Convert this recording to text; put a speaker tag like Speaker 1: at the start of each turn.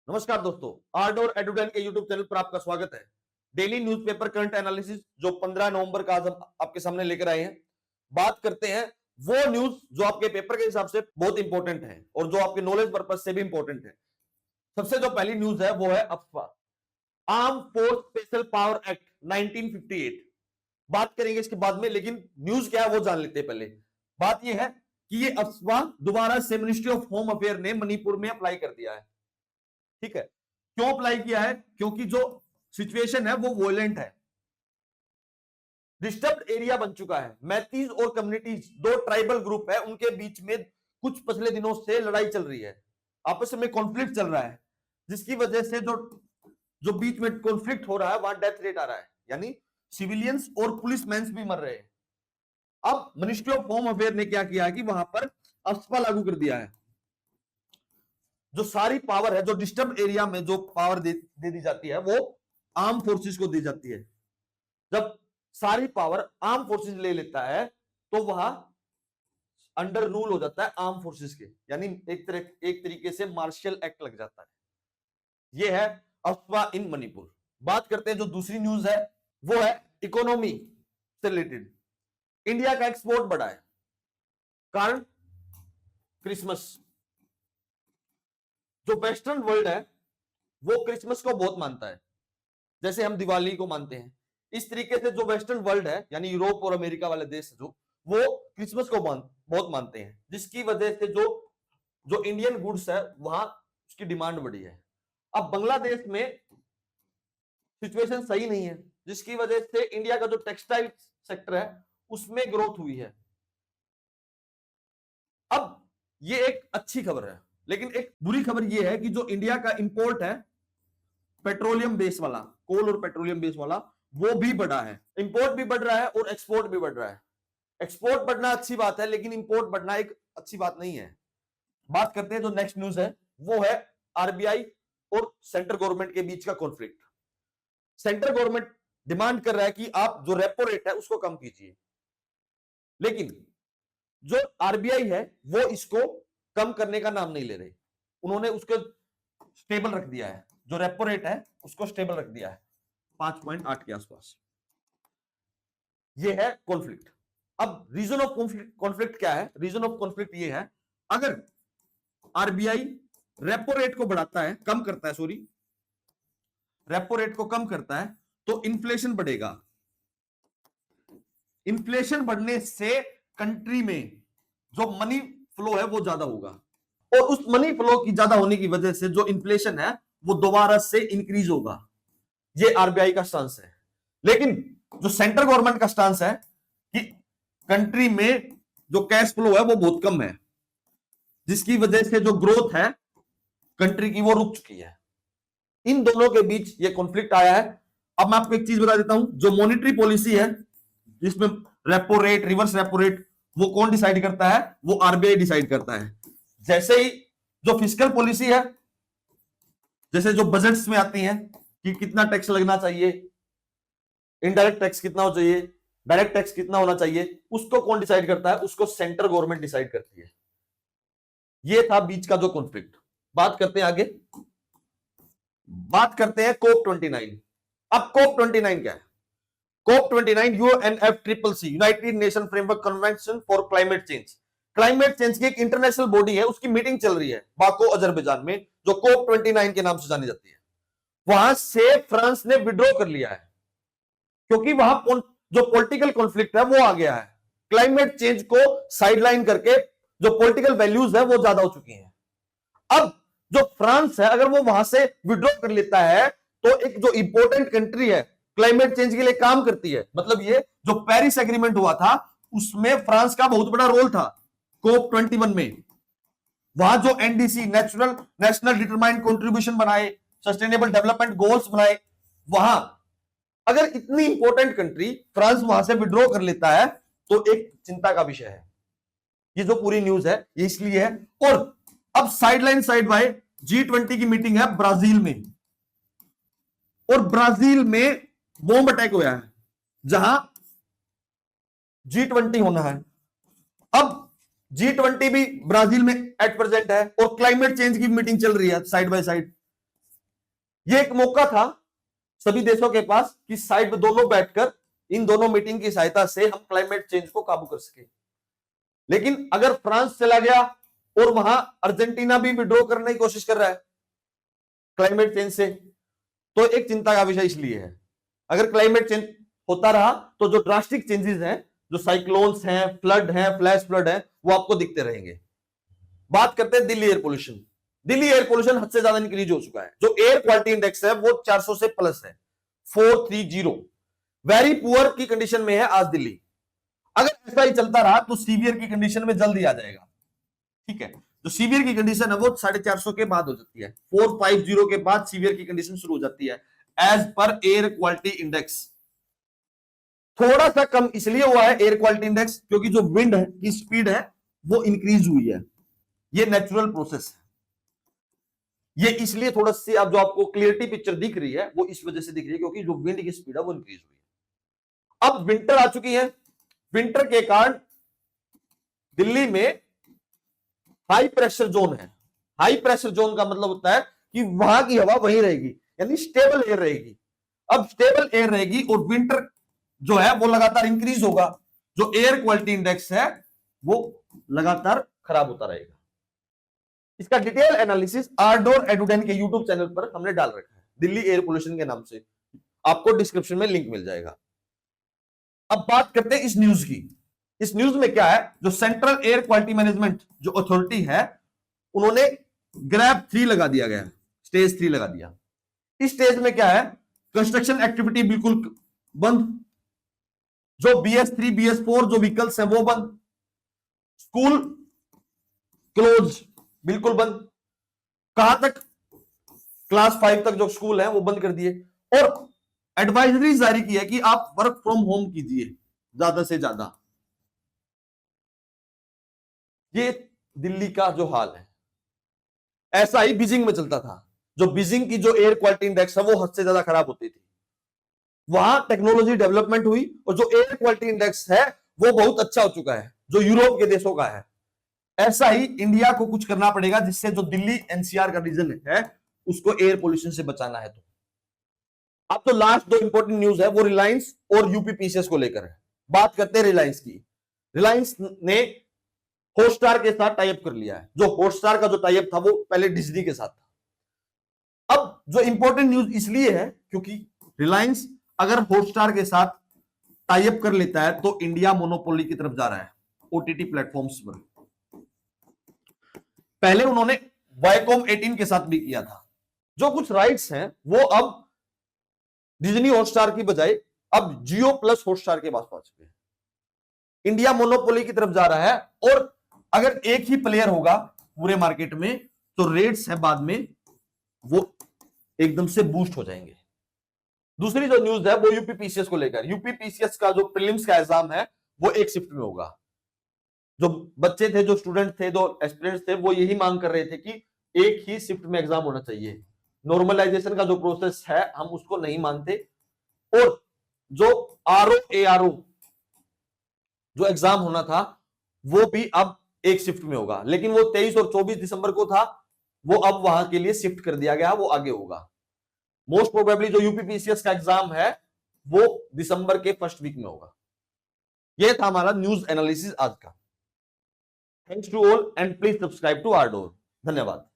Speaker 1: नमस्कार दोस्तों, आर्ट और एडुटेन के यूट्यूब चैनल पर आपका स्वागत है। डेली न्यूज़पेपर करंट एनालिसिस जो 15 नवंबर का आज हम आपके सामने लेकर आए हैं। बात करते हैं वो न्यूज जो आपके पेपर के हिसाब से बहुत इंपॉर्टेंट है और जो आपके नॉलेज पर्पज से भी इंपॉर्टेंट है। सबसे जो पहली न्यूज है वो है अफवाह arm force special power act 1958। बात करेंगे इसके बाद में, लेकिन न्यूज क्या है वो जान लेते हैं पहले। बात यह है कि ये अफवाह दोबारा से मिनिस्ट्री ऑफ होम अफेयर ने मणिपुर में अप्लाई कर दिया है। ठीक है, क्यों अप्लाई किया है? क्योंकि जो सिचुएशन है वो वॉयलेंट है, डिस्टर्ब्ड एरिया बन चुका है। मैथीज और कम्युनिटीज, दो ट्राइबल ग्रुप है, उनके बीच में कुछ पिछले दिनों से लड़ाई चल रही है, आपस में कॉन्फ्लिक्ट चल रहा है, जिसकी वजह से जो जो बीच में कॉन्फ्लिक्ट हो रहा है वहां डेथ रेट आ रहा है, यानी सिविलियंस और पुलिसमैन भी मर रहे हैं। अब मिनिस्ट्री ऑफ होम अफेयर ने क्या किया है कि वहां पर अफवाह लागू कर दिया है। जो सारी पावर है, जो डिस्टर्ब एरिया में जो पावर दे दी जाती है वो आर्म फोर्सेस को दी जाती है। जब सारी पावर आर्म फोर्सेस ले लेता है तो वह अंडर रूल हो जाता है आर्म फोर्सेस के, यानी एक तरीके से मार्शल एक्ट लग जाता है। यह है अफवाह इन मणिपुर। बात करते हैं जो दूसरी न्यूज है वो है इकोनॉमी से रिलेटेड। इंडिया का एक्सपोर्ट बढ़ा है, कारण क्रिसमस। जो वेस्टर्न वर्ल्ड है वो क्रिसमस को बहुत मानता है, जैसे हम दिवाली को मानते हैं। इस तरीके से जो वेस्टर्न वर्ल्ड है, यानी यूरोप और अमेरिका वाले देश जो वो क्रिसमस को बहुत मानते हैं, जिसकी वजह से जो जो इंडियन गुड्स है वहां उसकी डिमांड बढ़ी है। अब बांग्लादेश में सिचुएशन सही नहीं है, जिसकी वजह से इंडिया का जो टेक्सटाइल सेक्टर है उसमें ग्रोथ हुई है। अब ये एक अच्छी खबर है, लेकिन एक बुरी खबर यह है कि जो इंडिया का इंपोर्ट है पेट्रोलियम बेस वाला, कोल और पेट्रोलियम बेस वाला, वो भी बढ़ा है। इंपोर्ट भी बढ़ रहा है और एक्सपोर्ट भी बढ़ रहा है। एक्सपोर्ट बढ़ना अच्छी बात है, लेकिन इंपोर्ट बढ़ना एक अच्छी बात नहीं है। बात करते हैं जो नेक्स्ट न्यूज है वो है आरबीआई और सेंट्रल गवर्नमेंट के बीच का कॉन्फ्लिक्ट। सेंट्रल गवर्नमेंट डिमांड कर रहा है कि आप जो रेपो रेट है उसको कम कीजिए, लेकिन जो आरबीआई है वो इसको कम करने का नाम नहीं ले रहे। उन्होंने उसको स्टेबल रख दिया है, जो रेपो रेट है उसको स्टेबल रख दिया है 5.8 के आसपास। ये है कॉन्फ्लिक्ट। अब रीजन ऑफ कॉन्फ्लिक्ट क्या है? रीजन ऑफ कॉन्फ्लिक्ट ये है, अगर आरबीआई रेपो रेट को बढ़ाता है, कम करता है, सॉरी, रेपो रेट को कम करता है तो इन्फ्लेशन बढ़ेगा। इन्फ्लेशन बढ़ने से कंट्री में जो मनी फ्लो है वो ज्यादा होगा, और उस मनी फ्लो की ज्यादा होने की वजह से जो इन्फ्लेशन है वो दोबारा से इंक्रीज होगा। ये आरबीआई का स्टांस है। लेकिन जो सेंट्रल गवर्नमेंट का स्टांस है कि कंट्री में जो कैश फ्लो है वो बहुत कम है, जिसकी वजह से जो ग्रोथ है कंट्री की वो रुक चुकी है। इन दोनों के बीच ये कॉन्फ्लिक्ट आया है। अब मैं आपको एक चीज बता देता हूं, जो मॉनेटरी पॉलिसी है जिसमें repo rate, reverse repo rate, वो कौन डिसाइड करता है? वो आरबीआई डिसाइड करता है। जैसे ही जो फिस्कल पॉलिसी है, जैसे जो बजट्स में आती है कि कितना टैक्स लगना चाहिए, इनडायरेक्ट टैक्स कितना होना चाहिए, डायरेक्ट टैक्स कितना होना चाहिए, उसको कौन डिसाइड करता है? उसको सेंट्रल गवर्नमेंट डिसाइड करती है। ये था बीच का जो कॉन्फ्लिक्ट। बात करते हैं आगे, बात करते हैं कोप 29। अब कोप 29 क्या है? कोप 29 UNFCCC, United nation framework convention for climate change. Climate change की एक इंटरनेशनल बॉडी है, उसकी मीटिंग चल रही है बाको अजरबैजान में, जो कोप 29 के नाम से जानी जाती है। वहां से फ्रांस ने विड्रॉ कर लिया है, क्योंकि वहां जो पॉलिटिकल कॉन्फ्लिक्ट है वो आ गया है। क्लाइमेट चेंज को साइडलाइन करके जो पॉलिटिकल वैल्यूज है वो ज्यादा हो चुकी हैं। अब जो फ्रांस है, अगर वो वहां से विड्रॉ कर लेता है तो एक जो इंपॉर्टेंट कंट्री है क्लाइमेट चेंज के लिए काम करती है, मतलब ये जो पेरिस एग्रीमेंट हुआ था उसमें फ्रांस का बहुत बड़ा रोल था कोप 21 में। वहां जो एनडीसी, नेशनल डिटरमाइंड कंट्रीब्यूशन बनाए, सस्टेनेबल डेवलपमेंट गोल्स बनाए, वहां अगर इतनी इंपॉर्टेंट कंट्री फ्रांस वहां से विड्रॉ कर लेता है तो एक चिंता का विषय है। ये जो पूरी न्यूज है ये इसलिए है। और अब साइड बाय G20 की मीटिंग है ब्राजील में, और ब्राजील में बॉम्ब अटैक हुआ है जहां G20 होना है। अब G20 भी ब्राजील में एट प्रेजेंट है और क्लाइमेट चेंज की मीटिंग चल रही है साइड बाय साइड। ये एक मौका था सभी देशों के पास कि साइड में दोनों बैठकर इन दोनों मीटिंग की सहायता से हम क्लाइमेट चेंज को काबू कर सके। लेकिन अगर फ्रांस चला गया और वहां अर्जेंटीना भी विड्रॉ करने की कोशिश कर रहा है क्लाइमेट चेंज से, तो एक चिंता का विषय इसलिए है। अगर क्लाइमेट चेंज होता रहा तो जो ड्रास्टिक चेंजेस हैं, जो साइक्लोन्स हैं, फ्लड हैं, फ्लैश फ्लड है, वो आपको दिखते रहेंगे। बात करते हैं Delhi air pollution. Delhi air pollution हद से ज्यादा इंक्रीज हो चुका है। जो एयर क्वालिटी इंडेक्स है वो 400 से प्लस है, 430। वेरी पुअर की कंडीशन में है आज दिल्ली। अगर ऐसा ही चलता रहा तो सीवियर की कंडीशन में जल्दी आ जाएगा। ठीक है, जो सीवियर की कंडीशन है वो 450 के बाद हो जाती है, 450 के बाद सीवियर की कंडीशन शुरू हो जाती है as per air quality index. थोड़ा सा कम इसलिए हुआ है एयर क्वालिटी इंडेक्स क्योंकि जो विंड की स्पीड है वो इंक्रीज हुई है। ये नेचुरल प्रोसेस है। ये इसलिए थोड़ा सी आप जो आपको क्लियरिटी पिक्चर दिख रही है वो इस वजह से दिख रही है क्योंकि जो विंड की स्पीड है वो इंक्रीज हुई है। अब विंटर आ चुकी है। विंटर के कारण दिल्ली में हाई प्रेशर जोन है। हाई प्रेशर जोन का मतलब होता है कि वहां की हवा वहीं रहेगी, यानी स्टेबल एयर रहेगी। अब स्टेबल एयर रहेगी और विंटर जो है वो लगातार इंक्रीज होगा। जो एयर क्वालिटी इंडेक्स है वो लगातार खराब होता रहेगा। इसका डिटेल एनालिसिस आर्डोर एडुडेन के यूट्यूब चैनल पर हमने डाल रखा है, दिल्ली एयर पोल्यूशन के नाम से। आपको डिस्क्रिप्शन में लिंक मिल जाएगा। अब बात करते हैं इस न्यूज की। इस न्यूज में क्या है, जो सेंट्रल एयर क्वालिटी मैनेजमेंट जो अथॉरिटी है उन्होंने ग्रैब 3 लगा दिया गया, स्टेज 3 लगा दिया। इस स्टेज में क्या है, कंस्ट्रक्शन एक्टिविटी बिल्कुल बंद, जो BS3 BS4 जो व्हीकल्स हैं वो बंद, स्कूल क्लोज बिल्कुल बंद। कहां तक, क्लास 5 तक जो स्कूल है वो बंद कर दिए। और एडवाइजरी जारी की है कि आप वर्क फ्रॉम होम कीजिए ज्यादा से ज्यादा। ये दिल्ली का जो हाल है, ऐसा ही बीजिंग में चलता था। जो बीजिंग की जो एयर क्वालिटी इंडेक्स है वो हद से ज्यादा खराब होती थी। वहां टेक्नोलॉजी डेवलपमेंट हुई और जो एयर क्वालिटी इंडेक्स है वो बहुत अच्छा हो चुका है, जो यूरोप के देशों का है। ऐसा ही इंडिया को कुछ करना पड़ेगा जिससे जो दिल्ली NCR का रीजन है उसको एयर पोल्यूशन से बचाना है। तो अब तो लास्ट 2 इंपॉर्टेंट न्यूज है वो रिलायंस और यूपीपीसीएस को लेकर है। बात करते हैं रिलायंस की। रिलायंस ने हॉटस्टार के साथ टाई अप कर लिया है। जो हॉटस्टार का जो टाई अप था वो पहले डिज्नी के साथ था। अब जो इंपॉर्टेंट न्यूज इसलिए है क्योंकि रिलायंस अगर हॉटस्टार के साथ टाई अप कर लेता है तो इंडिया मोनोपोली की तरफ जा रहा है OTT प्लेटफॉर्म्स पर। पहले उन्होंने वाईकॉम 18 के साथ भी किया था। जो कुछ राइट्स हैं वो अब डिज्नी हॉटस्टार की बजाय अब जियो प्लस हॉटस्टार के पास पहुंच गए। इंडिया मोनोपोली की तरफ जा रहा है और अगर एक ही प्लेयर होगा पूरे मार्केट में तो रेट्स है बाद में वो एकदम से बूस्ट हो जाएंगे। दूसरी जो न्यूज है वो यूपीपीसीएस को लेकर। यूपीपीसीएस का जो प्रीलिम्स का एग्जाम है वो एक शिफ्ट में होगा। जो बच्चे थे, जो स्टूडेंट थे, जो एस्पिरेंट्स थे वो यही मांग कर रहे थे कि एक ही शिफ्ट में एग्जाम होना चाहिए। नॉर्मलाइजेशन का जो प्रोसेस है हम उसको नहीं मानते। और जो RO-ARO जो एग्जाम होना था वो भी अब एक शिफ्ट में होगा, लेकिन वो 23 और 24 दिसंबर को था, वो अब वहां के लिए शिफ्ट कर दिया गया, वो आगे होगा। मोस्ट प्रोबेबली जो यूपीपीसीएस का एग्जाम है वो दिसंबर के फर्स्ट वीक में होगा। यह था हमारा न्यूज एनालिसिस आज का। Thanks to all and please subscribe to आर्डोर। धन्यवाद।